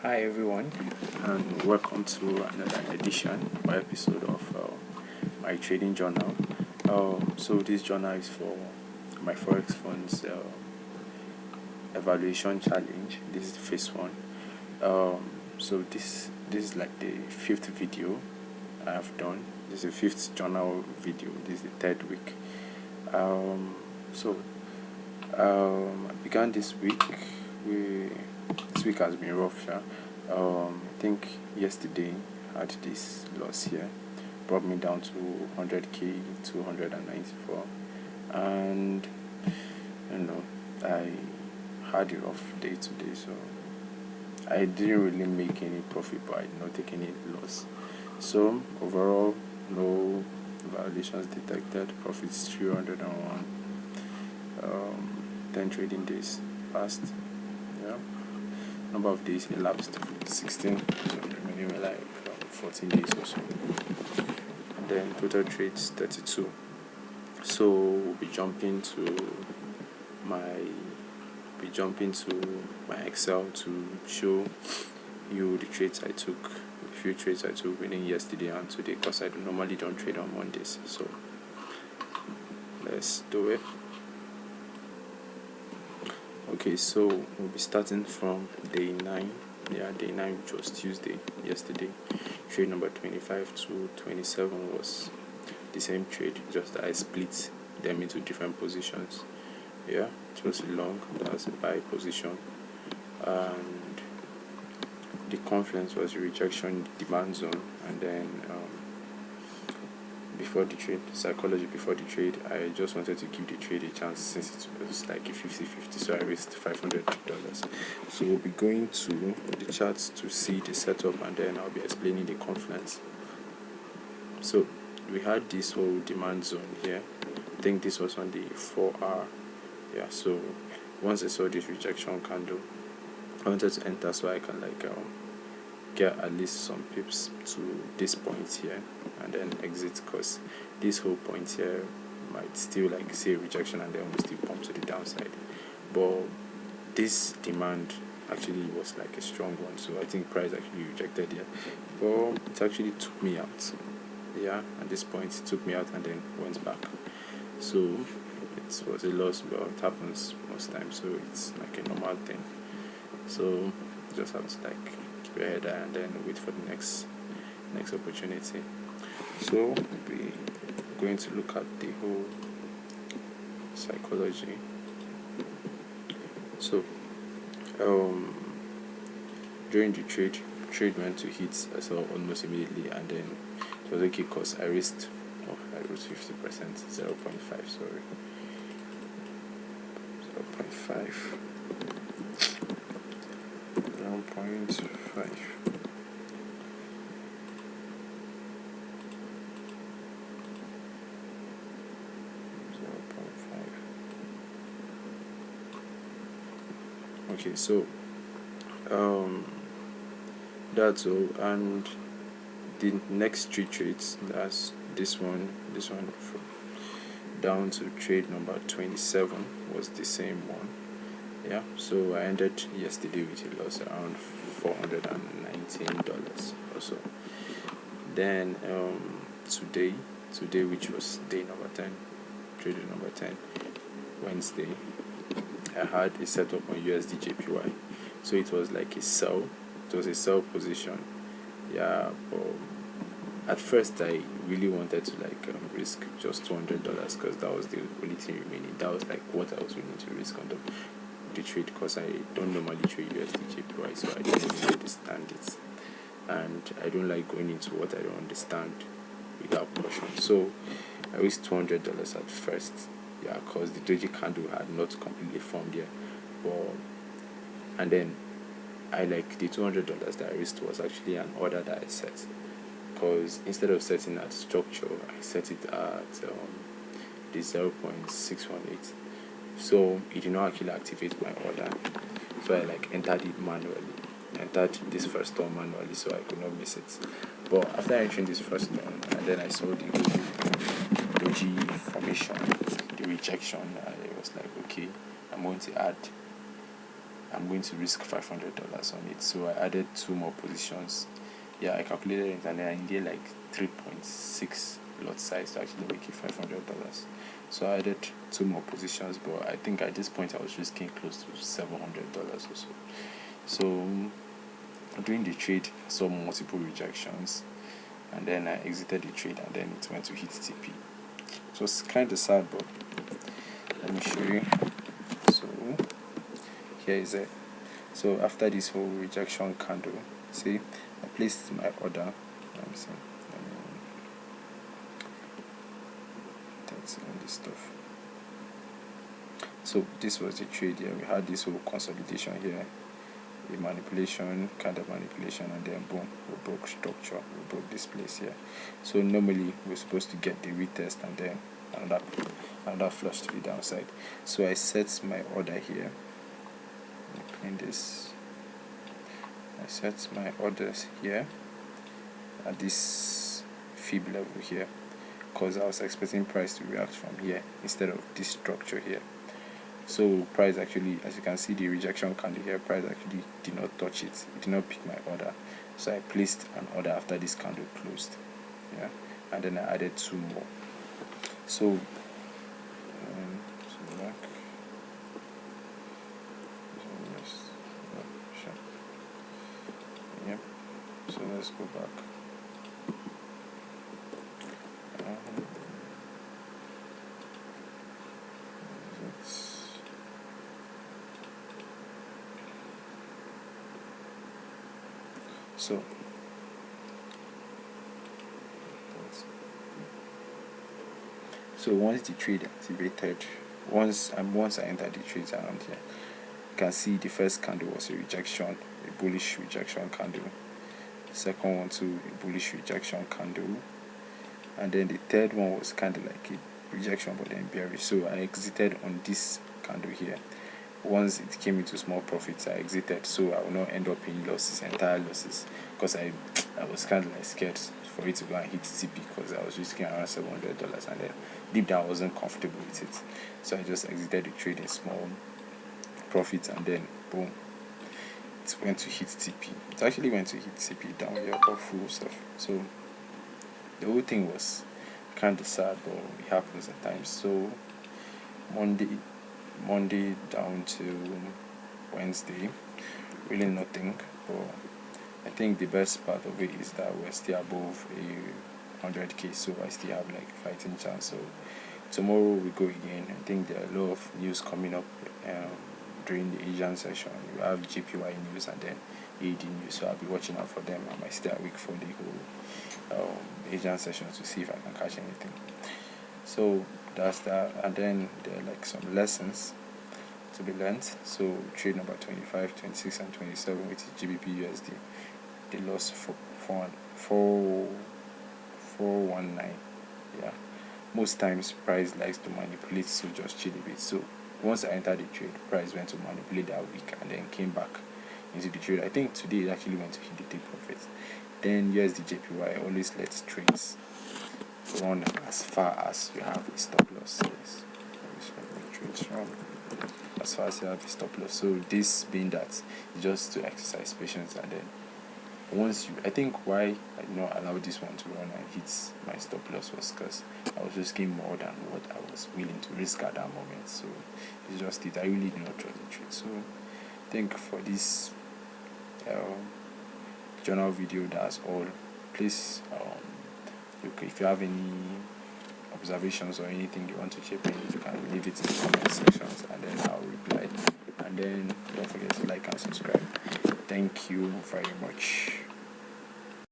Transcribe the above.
Hi everyone, and welcome to another edition or episode of my trading journal. So this journal is for my Forex Funds evaluation challenge. This is the first one. So this is like the fifth video I have done. This is the fifth journal video. This is the third week. I began this week. This week has been rough. I think yesterday I had this loss here, brought me down to 100k 294, and I had a rough day today, so I didn't really make any profit, but I did not take any loss. So overall, no violations detected. Profits 301. 10 trading days passed. Number of days elapsed 16, so remaining like 14 days or so. And then total trades 32. So we'll be jumping to my Excel to show you the trades I took, a few trades I took within yesterday and today, because I normally don't trade on Mondays. So let's do it. Okay, so we'll be starting from day 9. Day 9, which was Tuesday, yesterday. Trade number 25 to 27 was the same trade, just that I split them into different positions. It was a long, that was a buy position, and the confluence was a rejection demand zone. And then before the trade, psychology before the trade, I just wanted to give the trade a chance since it was like a 50-50, so I raised $500. So we'll be going to the charts to see the setup, and then I'll be explaining the confluence. So we had this whole demand zone here. I think this was on the 4-hour. So once I saw this rejection candle, I wanted to enter so I can get at least some pips to this point here and then exit, because this whole point here might still say rejection and then we still pump to the downside. But this demand actually was like a strong one, so I think price actually rejected here, but it actually took me out. At this point it took me out and then went back. So it was a loss, but it happens most times, so it's like a normal thing. So just have to keep your head high and then wait for the next opportunity. So we're going to look at the whole psychology. So during the trade went to hit, I saw almost immediately, and then it was okay because I risked 50%, 0.5, sorry, 0.5. 0.5. Okay, so that's all. And the next 3 trades, that's this one down to trade number 27, was the same one. So I ended yesterday with a loss around $419 or so. Then today, which was day number 10, trade number 10, Wednesday, I had a setup on USD JPY. So it was like a sell. It was a sell position. But at first I really wanted to risk just $200, because that was the only thing remaining. That was what I was willing to risk on the trade, because I don't normally trade USD JPY, so I don't really understand it, and I don't like going into what I don't understand without caution. So I risked $200 at first, because the doji candle had not completely formed yet. And then I the $200 that I risked was actually an order that I set, because instead of setting at structure, I set it at the 0.618. So it did not actually activate my order, so I entered it manually. Entered this first one manually, so I could not miss it. But after entering this first one, and then I saw the doji formation, the rejection, I was like, okay, I'm going to add I'm going to risk $500 on it. So I added 2 more positions. Yeah, I calculated it, and then I needed like 3.6 lot size to actually make it $500. So I added 2 more positions, but I think at this point I was risking close to $700 or so. So during the trade, I saw multiple rejections, and then I exited the trade, and then it went to hit TP. It was kind of sad, but let me show you. So here is it. So after this whole rejection candle, see, I placed my order. Let me see. That's on this stuff. So this was the trade here. We had this whole consolidation here, a manipulation, kind of manipulation, and then boom, we broke structure, we broke this place here. So normally we're supposed to get the retest and then another flush to the downside. So I set my order here. Clean this. I set my orders here at this fib level here, because I was expecting price to react from here instead of this structure here. So price actually, as you can see, the rejection candle here, price actually did not touch it. It did not pick my order. So I placed an order after this candle closed. Yeah, and then I added 2 more. So back. Yep. So let's go back. So once the trade activated, once I entered the trades around here, you can see the first candle was a rejection, a bullish rejection candle. The second one too, a bullish rejection candle, and then the third one was kind of like a rejection but then bearish. So I exited on this candle here. Once it came into small profits, I exited, so I will not end up in losses, entire losses, because I was kind of like scared for it to go and hit TP, because I was risking around $700, and then deep down I wasn't comfortable with it. So I just exited the trade in small profits, and then boom, it went to hit TP. It actually went to hit TP down here or full stuff. So the whole thing was kind of sad, but it happens at times. So Monday down to Wednesday, really nothing, but I think the best part of it is that we're still above a 100k, so I still have like a fighting chance. So tomorrow we go again. I think there are a lot of news coming up during the Asian session. We have JPY news and then AD news, so I'll be watching out for them. I might stay awake for the whole Asian session to see if I can catch anything. So that's that, and then there are like some lessons to be learned. So trade number 25, 26, and 27, which is GBP USD, they lost 419. Yeah, most times price likes to manipulate, so just chill a bit. So once I entered the trade, price went to manipulate that week and then came back into the trade. I think today it actually went to hit the take profit. Then USD JPY, always let trades run as far as you have a stop loss. Yes, trades run as far as you have a stop loss. So this being that, just to exercise patience, and then once I think why I did not allow this one to run and hit my stop loss was because I was risking more than what I was willing to risk at that moment. So it's just it. I really did not trust the trade. So I think for this journal video, that's all. Please, if you have any observations or anything you want to chip in, you can leave it in the comment sections, and then I'll reply. And then don't forget to like and subscribe. Thank you very much.